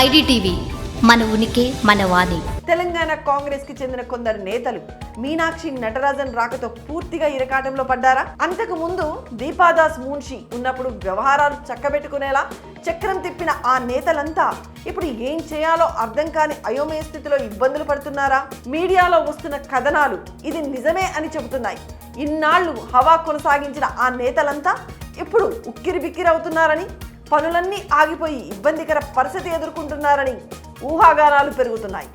IDTV మన ఉనికి మన వాణి. తెలంగాణ కాంగ్రెస్ కి చెందిన కొందరు నేతలు మీనాక్షి నటరాజన్ రాకతో పూర్తిగా ఇరకాటంలో పడ్డారా? అంతకు ముందు దీపాదాస్ మున్షి ఉన్నప్పుడు వ్యవహారాలు చక్కబెట్టుకునేలా చక్రం తిప్పిన ఆ నేతలంతా ఇప్పుడు ఏం చేయాలో అర్థం కాని అయోమయ స్థితిలో ఇబ్బందులు పడుతున్నారా? మీడియాలో వస్తున్న కథనాలు ఇది నిజమే అని చెబుతున్నాయి. ఇన్నాళ్లు హవా కొనసాగించిన ఆ నేతలంతా ఇప్పుడు ఉక్కిరి బిక్కిరి అవుతున్నారని, పనులన్నీ ఆగిపోయి ఇబ్బందికర పరిస్థితి ఎదుర్కొంటున్నారని ఊహాగానాలు పెరుగుతున్నాయి.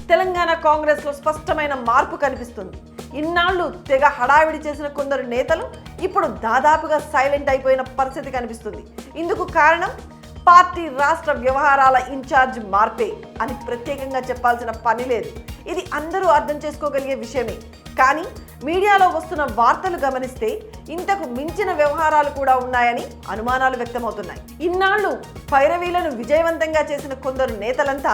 తెలంగాణ కాంగ్రెస్ లో స్పష్టమైన మార్పు కనిపిస్తుంది. ఇన్నాళ్లు తెగ హడావిడి చేసిన కొందరు నేతలు ఇప్పుడు దాదాపుగా సైలెంట్ అయిపోయిన పరిస్థితి కనిపిస్తుంది. ఇందుకు కారణం పార్టీ రాష్ట్ర వ్యవహారాల ఇన్ఛార్జ్ మార్పే అని ప్రత్యేకంగా చెప్పాల్సిన పని లేదు. ఇది అందరూ అర్థం చేసుకోగలిగే విషయమే. కానీ మీడియాలో వస్తున్న వార్తలు గమనిస్తే ఇంతకు మించిన వ్యవహారాలు కూడా ఉన్నాయని అనుమానాలు వ్యక్తమవుతున్నాయి. ఇన్నాళ్లు పైరవీలను విజయవంతంగా చేసిన కొందరు నేతలంతా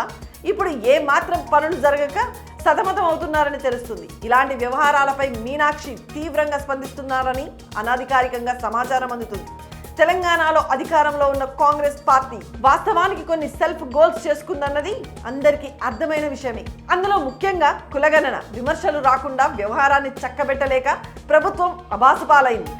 ఇప్పుడు ఏ మాత్రం పనులు జరగక సతమతం అవుతున్నారని తెలుస్తుంది. ఇలాంటి వ్యవహారాలపై మీనాక్షి తీవ్రంగా స్పందిస్తున్నారని అనధికారికంగా సమాచారం అందుతుంది. తెలంగాణలో అధికారంలో ఉన్న కాంగ్రెస్ పార్టీ వాస్తవానికి కొన్ని సెల్ఫ్ గోల్స్ చేసుకుందన్నది అందరికీ అర్థమైన విషయమే. అందులో ముఖ్యంగా కులగణన విమర్శలు రాకుండా వ్యవహారాన్ని చక్కబెట్టలేక ప్రభుత్వం అబాసుపాలైంది.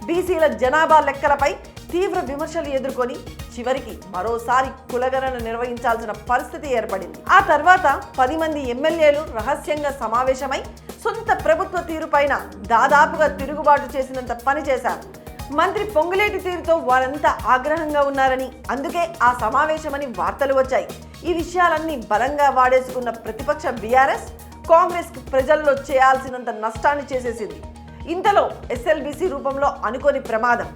బీసీల జనాభా లెక్కలపై తీవ్ర విమర్శలు ఎదుర్కొని చివరికి మరోసారి కులగణన నిర్వహించాల్సిన పరిస్థితి ఏర్పడింది. ఆ తర్వాత 10 మంది ఎమ్మెల్యేలు రహస్యంగా సమావేశమై సొంత ప్రభుత్వ తీరుపైన దాదాపుగా తిరుగుబాటు చేసినంత పని చేశారు. మంత్రి పొంగులేటి తీరుతో వారంతా ఆగ్రహంగా ఉన్నారని, అందుకే ఆ సమావేశమని వార్తలు వచ్చాయి. ఈ విషయాలన్నీ బలంగా వాడేసుకున్న ప్రతిపక్ష బీఆర్ఎస్ కాంగ్రెస్ ప్రజల్లో చేయాల్సినంత నష్టాన్ని చేసేసింది. ఇంతలో ఎస్ఎల్బీసీ రూపంలో అనుకోని ప్రమాదం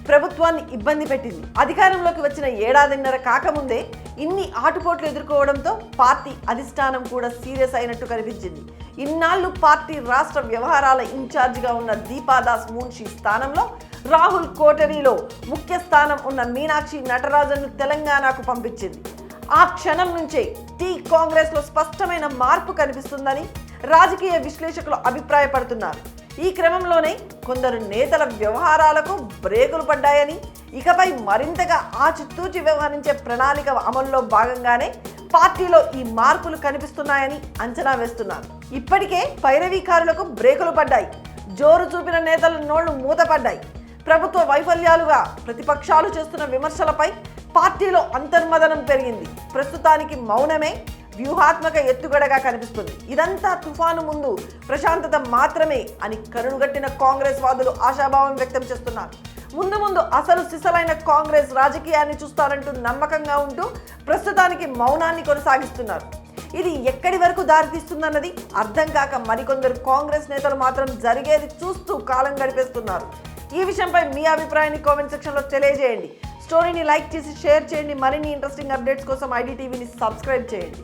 ప్రభుత్వాన్ని ఇబ్బంది పెట్టింది. అధికారంలోకి వచ్చిన ఏడాదిన్నర కాకముందే ఇన్ని ఆటుపోట్లు ఎదుర్కోవడంతో పార్టీ అధిష్టానం కూడా సీరియస్ అయినట్టు కనిపించింది. ఇన్నాళ్లు పార్టీ రాష్ట్ర వ్యవహారాల ఇన్ఛార్జిగా ఉన్న దీపాదాస్ మున్షి స్థానంలో రాహుల్ కోటరీలో ముఖ్య స్థానం ఉన్న మీనాక్షి నటరాజన్ను తెలంగాణకు పంపించింది. ఆ క్షణం నుంచే కాంగ్రెస్ లో స్పష్టమైన మార్పు కనిపిస్తుందని రాజకీయ విశ్లేషకులు అభిప్రాయపడుతున్నారు. ఈ క్రమంలోనే కొందరు నేతల వ్యవహారాలకు బ్రేకులు పడ్డాయని, ఇకపై మరింతగా ఆచితూచి వ్యవహరించే ప్రణాళిక అమల్లో భాగంగానే పార్టీలో ఈ మార్పులు కనిపిస్తున్నాయని అంచనా వేస్తున్నారు. ఇప్పటికే పైరవీకారులకు బ్రేకులు పడ్డాయి. జోరు చూపిన నేతల నోళ్లు మూతపడ్డాయి. ప్రభుత్వ వైఫల్యాలుగా ప్రతిపక్షాలు చేస్తున్న విమర్శలపై పార్టీలో అంతర్మదనం పెరిగింది. ప్రస్తుతానికి మౌనమే వ్యూహాత్మక ఎత్తుగడగా కనిపిస్తుంది. ఇదంతా తుఫాను ముందు ప్రశాంతత మాత్రమే అని కరుడుగట్టిన కాంగ్రెస్ వాదులు ఆశాభావం వ్యక్తం చేస్తున్నారు. ముందు ముందు అసలు సిసలైన కాంగ్రెస్ రాజకీయాన్ని చూస్తారంటూ నమ్మకంగా ఉంటూ ప్రస్తుతానికి మౌనాన్ని కొనసాగిస్తున్నారు. ఇది ఎక్కడి వరకు దారితీస్తుందన్నది అర్థం కాక మరికొందరు కాంగ్రెస్ నేతలు మాత్రం జరిగేది చూస్తూ కాలం గడిపేస్తున్నారు. ఈ విషయంపై మీ అభిప్రాయాన్ని కామెంట్ సెక్షన్లో తెలియజేయండి. స్టోరీని లైక్ చేసి షేర్ చేయండి. మరిన్ని ఇంట్రెస్టింగ్ అప్డేట్స్ కోసం ఐడిటీవీని సబ్స్క్రైబ్ చేయండి.